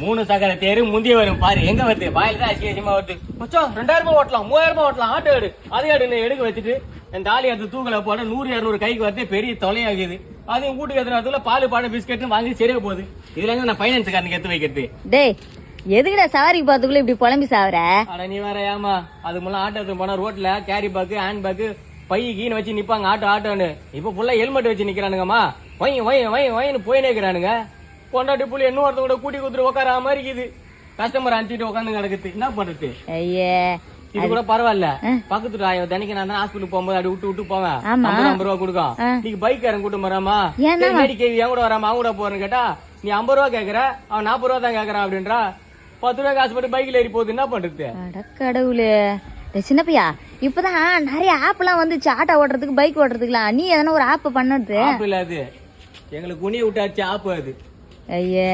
3 சக்கர தேரு முந்திய வரும் பாரு எங்க வருது வாயில தான் அசிங்கமா வருது மச்சான் 2000 ரூபாய் ஓட்டலாம் 3000 ரூபாய் ஓட்டலாம் ஆட்டோ எடு அதே எடுன்னு எடுக்க வச்சுட்டு என் தாலி அது தூக்கல போட 100-200 கைக்கு வந்து பெரிய தொலையாகுது அதையும் வீட்டுக்கு எத்தனை பால் பாடம் பிஸ்கெட்னு வாங்கி சரியா போகுது இதுல எங்க நான் பைனான்ஸ்காரனுக்கு எடுத்து வைக்கிறது. டேய் எதுக்குடா சவாரிக்கு போறதுக்குள்ள இப்படி புலம்பி சாவற? அட நீ வேற ஏமா அது முன்ன ஆட்டோ எடுத்து போனா ரோட்ல கேரி பேக் ஹேண்ட் பேக் பை கீன்னு வச்சு நிப்பாங்க ஆட்டோன்னு இப்ப ஃபுல்லா ஹெல்மெட் வச்சு நிக்கிறானுங்கம்மா வயின்னு போயினே இருக்கிறானுங்க. கொண்டாட்டி புள்ளி இன்னும் ஒருத்தவங்க கூட கூட்டி குத்துட்டு உட்கார மாதிரி இருக்குது. கஸ்டமர் அனுப்பிட்டு உட்காந்து கிடக்குது என்ன பண்றது? ஐயே இது கூட பரவாயில்ல பக்கத்துல தினைக்கு நான் ஹாஸ்பிட்டல் போகும்போது அப்படி விட்டு போவேன் 50 ரூபா கொடுக்கும். நீங்க பைக் காரன் கூட்டம் வராமா கேள்வி என் கூட வராமா அவங்க கூட போறேன்னு கேட்டா நீ 50 ரூபா கேக்குற அவன் 40 ரூபா தான் கேக்குறான் அப்படின்றா 10 ரூபாய் காசு போட்டு பைக்ல ஏறி போகுது என்ன பண்றது? கடவுளே சின்ன பையா இப்பதான் நிறைய ஆப் எல்லாம் வந்துச்சு ஆட்டோ ஓட்டுறதுக்கு பைக் ஓட்டுறதுக்குலாம். நீ எதனா ஒரு ஆப் பண்ணது? ஆப் இல்ல அது எங்களுக்கு குனிய விட்டாச்சு ஆப் அது. ஐயே